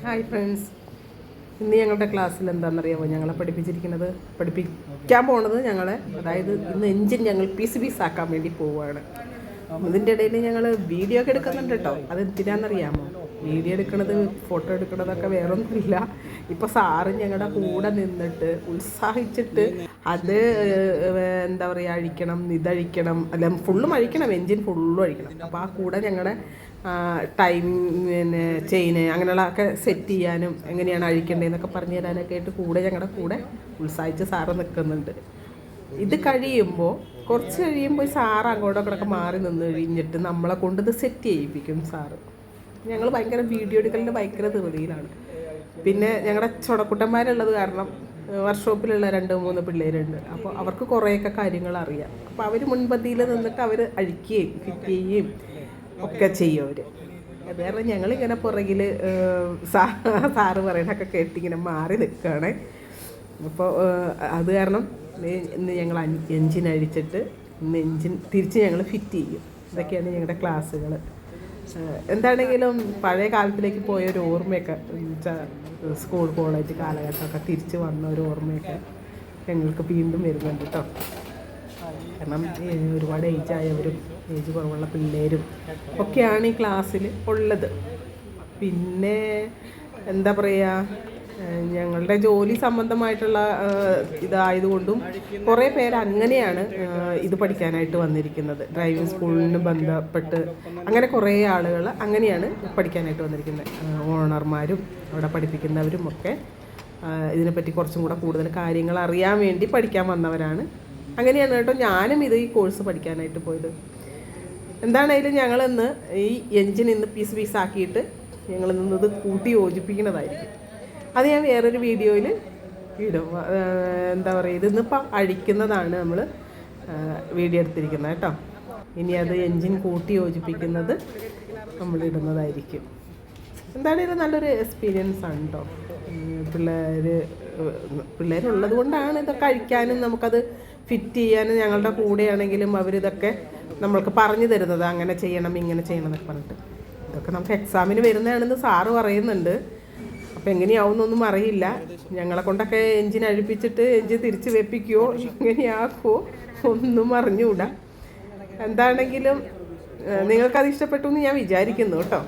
Hi friends, ഇന്ന് ഞങ്ങളുടെ ക്ലാസ്സിൽ എന്താണെന്നറിയാമോ ഞങ്ങളെ പഠിപ്പിക്കാൻ പോണത് അതായത് ഇന്ന് എഞ്ചിൻ ഞങ്ങൾ പീസ് പീസാക്കാൻ വേണ്ടി പോവുകയാണ്. ഇതിൻ്റെ ഇടയിൽ ഞങ്ങൾ വീഡിയോ ഒക്കെ എടുക്കുന്നുണ്ട് കേട്ടോ. അതെന്തിനാണെന്നറിയാമോ? വീഡിയോ എടുക്കണത്, ഫോട്ടോ എടുക്കണതൊക്കെ വേറൊന്നുമില്ല. ഇപ്പോൾ സാറ് ഞങ്ങളുടെ കൂടെ നിന്നിട്ട് ഉത്സാഹിച്ചിട്ട് അത് എന്താ പറയുക, അഴിക്കണം, ഇതഴിക്കണം, അല്ല ഫുള്ളും അഴിക്കണം, എഞ്ചിൻ ഫുള്ളും അഴിക്കണം. അപ്പോൾ ആ കൂടെ ഞങ്ങളുടെ ടൈം, പിന്നെ ചെയിന് അങ്ങനെയുള്ളതൊക്കെ സെറ്റ് ചെയ്യാനും എങ്ങനെയാണ് അഴിക്കേണ്ടതെന്നൊക്കെ പറഞ്ഞു തരാനൊക്കെ ആയിട്ട് ഞങ്ങളുടെ കൂടെ ഉത്സാഹിച്ച് സാറ് നിൽക്കുന്നുണ്ട്. ഇത് കഴിയുമ്പോൾ കുറച്ച് കഴിയുമ്പോൾ സാറ് അങ്ങോട്ടൊക്കെ മാറി നിന്ന് കഴിഞ്ഞിട്ട് നമ്മളെ കൊണ്ട് ഇത് സെറ്റ് ചെയ്യിപ്പിക്കും സാറ്. ഞങ്ങൾ ഭയങ്കര വീഡിയോ എടുക്കലിൻ്റെ ഭയങ്കര ധൃതിയിലാണ്. പിന്നെ ഞങ്ങളുടെ ചുണക്കുട്ടന്മാരുള്ളത് കാരണം വർക്ക്ഷോപ്പിലുള്ള 2-3 പിള്ളേരുണ്ട്. അപ്പോൾ അവർക്ക് കുറേയൊക്കെ കാര്യങ്ങൾ അറിയാം. അപ്പോൾ അവർ മുൻപന്തിയിൽ നിന്നിട്ട് അവർ അഴിക്കുകയും ഫിറ്റ് ചെയ്യുകയും ഒക്കെ ചെയ്യും അവർ. അത് കാരണം ഞങ്ങളിങ്ങനെ പുറകിൽ സാറ് പറയണൊക്കെ കേട്ടിങ്ങനെ മാറി നിൽക്കുകയാണ്. അപ്പോൾ അത് കാരണം ഇന്ന് ഞങ്ങൾ എഞ്ചിൻ അഴിച്ചിട്ട് ഇന്ന് എഞ്ചിൻ തിരിച്ച് ഞങ്ങൾ ഫിറ്റ് ചെയ്യും. ഇതൊക്കെയാണ് ഞങ്ങളുടെ ക്ലാസ്സുകൾ. എന്താണെങ്കിലും പഴയ കാലത്തിലേക്ക് പോയ ഒരു ഓർമ്മയൊക്കെ, സ്കൂൾ കോളേജ് കാലഘട്ടമൊക്കെ തിരിച്ച് വന്ന ഒരു ഓർമ്മയൊക്കെ ഞങ്ങൾക്ക് വീണ്ടും വരുന്നുണ്ട് കേട്ടോ. കാരണം ഒരുപാട് ഏജ് കുറവുള്ള പിള്ളേരും ഒക്കെയാണ് ഈ ക്ലാസ്സിൽ ഉള്ളത്. പിന്നെ എന്താ പറയുക, ഞങ്ങളുടെ ജോലി സംബന്ധമായിട്ടുള്ള ഇതായതുകൊണ്ടും കുറേ പേര് അങ്ങനെയാണ് ഇത് പഠിക്കാനായിട്ട് വന്നിരിക്കുന്നത്. ഡ്രൈവിംഗ് സ്കൂളിന് ബന്ധപ്പെട്ട് അങ്ങനെ കുറേ ആളുകൾ അങ്ങനെയാണ് പഠിക്കാനായിട്ട് വന്നിരിക്കുന്നത്. ഓണർമാരും അവിടെ പഠിപ്പിക്കുന്നവരും ഒക്കെ ഇതിനെപ്പറ്റി കുറച്ചും കൂടെ കൂടുതൽ കാര്യങ്ങൾ അറിയാൻ വേണ്ടി പഠിക്കാൻ വന്നവരാണ്. അങ്ങനെയാണ് കേട്ടോ ഞാനും ഈ കോഴ്സ് പഠിക്കാനായിട്ട് പോയത്. എന്താണേലും ഞങ്ങളിന്ന് ഈ എൻജിൻ ഇന്ന് പീസാക്കിയിട്ട് ഞങ്ങളിന്ന് ഇത് കൂട്ടി യോജിപ്പിക്കുന്നതായിരിക്കും. അത് ഞാൻ വേറൊരു വീഡിയോയിൽ ഇടും. എന്താ പറയുക, ഇതിന്നിപ്പം അഴിക്കുന്നതാണ് നമ്മൾ വീഡിയോ എടുത്തിരിക്കുന്നത് കേട്ടോ. ഇനി അത് എൻജിൻ കൂട്ടി യോജിപ്പിക്കുന്നത് നമ്മളിടുന്നതായിരിക്കും. എന്താണേലും നല്ലൊരു എക്സ്പീരിയൻസ് ആണ് കേട്ടോ. പിള്ളേരുള്ളത് കൊണ്ടാണ് ഇതൊക്കെ അഴിക്കാനും നമുക്കത് ഫിറ്റ് ചെയ്യാനും ഞങ്ങളുടെ കൂടെയാണെങ്കിലും അവരിതൊക്കെ നമ്മൾക്ക് പറഞ്ഞു തരുന്നത്. അങ്ങനെ ചെയ്യണം, ഇങ്ങനെ ചെയ്യണം എന്നൊക്കെ പറഞ്ഞിട്ട്. ഇതൊക്കെ നമുക്ക് എക്സാമിന് വരുന്നതാണെന്ന് സാറ് പറയുന്നുണ്ട്. അപ്പോൾ എങ്ങനെയാവുന്നൊന്നും അറിയില്ല. ഞങ്ങളെ കൊണ്ടൊക്കെ എൻജിൻ അഴിപ്പിച്ചിട്ട് എൻജിൻ തിരിച്ച് വെപ്പിക്കുമോ എങ്ങനെയാക്കുമോ ഒന്നും അറിഞ്ഞുകൂടാ. എന്താണെങ്കിലും നിങ്ങൾക്കത് ഇഷ്ടപ്പെട്ടു എന്ന് ഞാൻ വിചാരിക്കുന്നു കേട്ടോ.